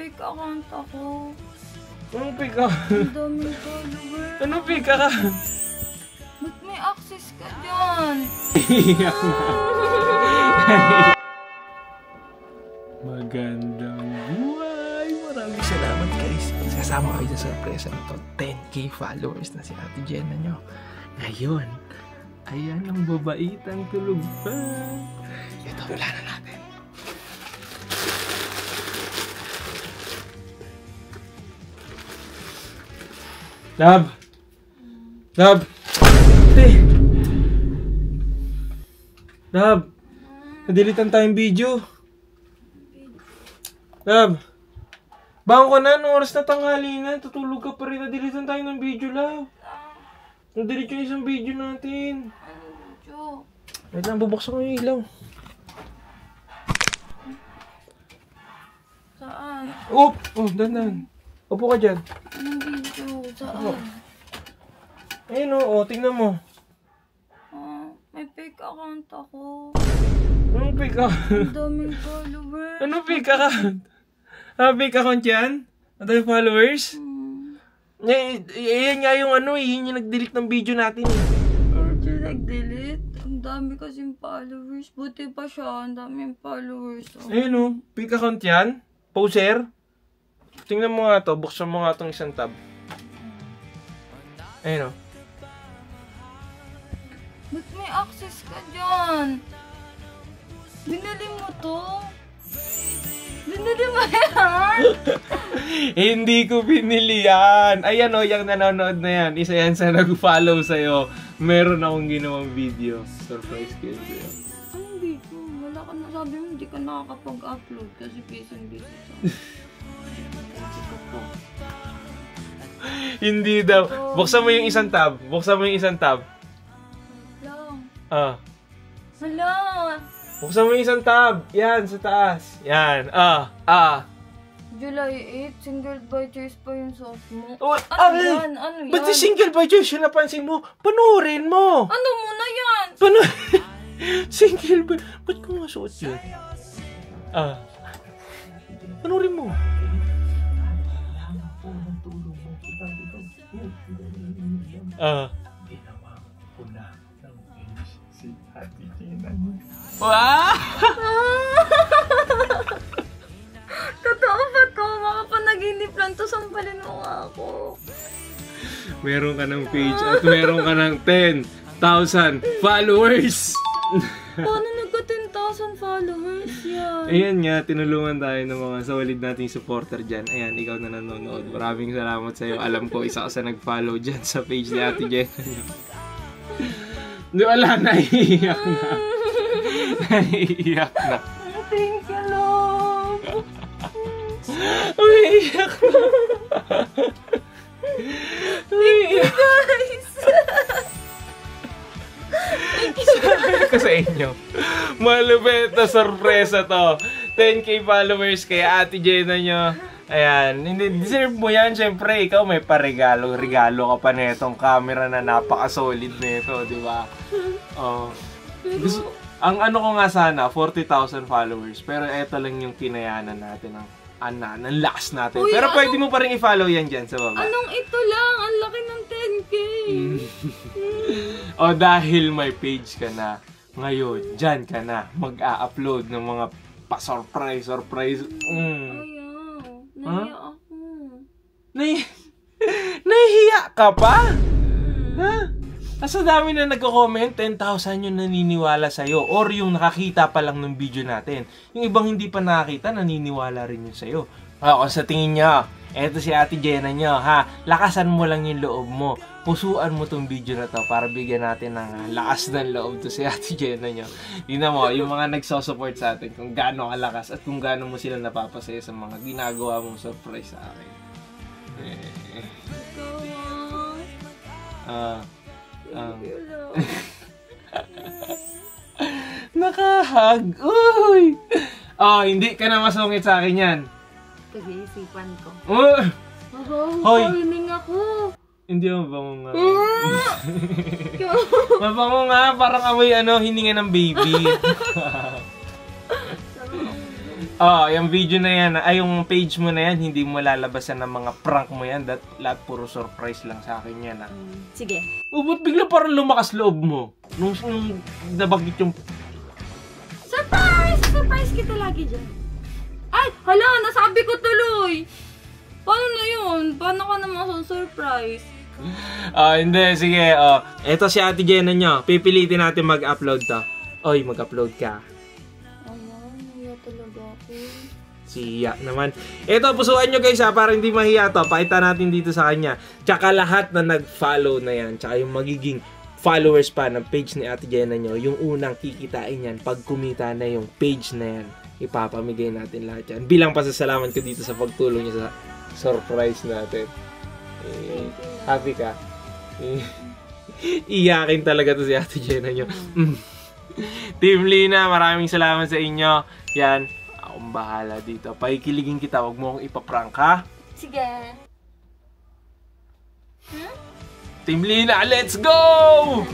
fake account ako. Anong fake account? Ang daming followers. Anong fake account? Ba't may access ka dyan? Iyak na. Magandang buhay! Maraming salamat guys. Sasama kayo sa sorpresa nito. 10K followers na si Ate Jenna nyo. Ngayon, ayan ang babaitang tulog pa. Ito, wala na natin. Lab! Lab! Ate! Lab! Nadilitan tayong video. Lab! Bangon ka na, anong oras na tanghali na? Tutulog ka pa rin. Nadilitan tayo ng video, Lab. Nadelete yung isang video natin. Anong video? Wait lang, bubuksan ko yung ilaw. Saan? Oop! Oh, dandan. Upo ka dyan. Anong video? Saan? Ayun o, tingnan mo. May fake account ako. Anong fake account? Ang daming followers. Anong fake account? Fake account yan? Ang daming followers? Ayan nga yung ano eh, yun yung nag-delete ng video natin eh. Or siya nag-delete? Ang dami kasing followers. Buti pa siya, ang daming followers. Ayun o, fake account yan? Poser? Tingnan mo nga to, buksan mo nga tong isang tab. Ayun o. Ba't may access ka dyan? Binili mo to? Binili mo yan? Hindi ko binili yan. Ayan o, yung nanonood na yan. Isa yan sa nag-follow sa'yo. Meron akong ginawang video. Surprise kayo sa'yo. Ay, hindi ko. Wala ka na. Sabi mo, hindi ka nakakapag-upload kasi busy sa. Hindi daw. Buksan mo yung isang tab. Buksan mo yung isang tab. Hala. Ah. Hala. Buksan mo yung isang tab. Yan, sa taas. Yan. July 8, single by choice pa yung sauce mo. Oh, Ano yan? Ano yan? Ba't si single by choice yung napansin mo? Panoorin mo. Ano mo na yan? Single by... Ba't ko masuot yun? Panoorin mo. Ginawa ko na ng si Ate Jenna. Wow! Totoo ba to? Makapanaginip lang to. Sampalin mo nga ako. Meron ka ng page at meron ka ng 10,000 followers! Paano nagka 10,000 followers yan? Ayan nga, tinulungan tayo ng mga sawalid nating supporter dyan. Ayan, ikaw na nanonood. Maraming salamat sa'yo. Alam ko, isa ka sa nag-follow dyan sa page ni Ate Jenna. Di wala, naiiyak na. Naiiyak na. Thank you, love. Umiiyak na. Umiiyak. Guys. Sabi ko sa inyo, malupit na sorpresa to. 10K followers kay Ate Jenna nyo. Ayan, hindi deserve mo yan. Siyempre, ikaw may paregalo. Regalo ka pa netong camera na napaka-solid nito, di ba? Oh. Ang ano ko nga sana, 40,000 followers. Pero eto lang yung kinayanan natin ng last natin. Uy, pero pwede mo pa rin i-follow yan dyan sa baba. Anong ito lang? Ang laki ng 10K. O dahil may page ka na, ngayon, dyan ka na mag-a-upload ng mga pa-surprise. Ayaw. Nahiya ako. Nahihiya ka pa? Ha? Sa dami na nagko-comment, 10,000 yung naniniwala sa'yo or yung nakakita pa lang ng video natin. Yung ibang hindi pa nakakita, naniniwala rin yun sa'yo. Kung sa tingin nyo, eto si Ate Jenna nyo, ha? Lakasan mo lang yung loob mo. Pusuan mo tong video na to para bigyan natin ng lakas ng loob to si Ate Jenna nyo. Tingnan mo, yung mga nagsosupport sa atin, kung gaano kalakas at kung gaano mo sila napapasaya sa mga ginagawa mong surprise sa akin. Nakahag. Uy! Oh, hindi ka na masungit sa akin yan. Pag-iisipan ko. Hoy! Hining ako. Hindi mo mabango nga. Mabango nga, parang amoy hininga ng baby. Yung video na yan, yung page mo na yan, hindi mo lalabasan ng mga prank mo yan. Lahat puro surprise lang sa akin yan, ha? Sige. Ba't bigla parang lumakas loob mo? Nung nabanggit yung... Surprise! Surprise kita lagi dyan. Ay, hala, nasabi ko tuloy. Paano na yun? Paano ka naman surprise? Hindi, sige. Ito si Ate Jenna nyo. Pipilitin natin mag-upload to. Oy, mag-upload ka. Nahiya talaga ako. Siya naman. Ito, pusuan nyo guys ha, para hindi mahiya to. Pakita natin dito sa kanya. Tsaka lahat na nag-follow na yan. Tsaka yung magiging followers pa ng page ni Ate Jenna nyo. Yung unang kikitain yan. Pag kumita na yung page na yan, ipapamigay natin lahat yan. Bilang pasasalamat ko dito sa pagtulong nyo sa surprise natin. Happy ka? Iyakin talaga to si Ate Jenna nyo. Team Lina, maraming salamat sa inyo. Yan, akong bahala dito. Pakikiligin kita, huwag mo akong ipaprank, ha? Sige. Team Lina, let's go!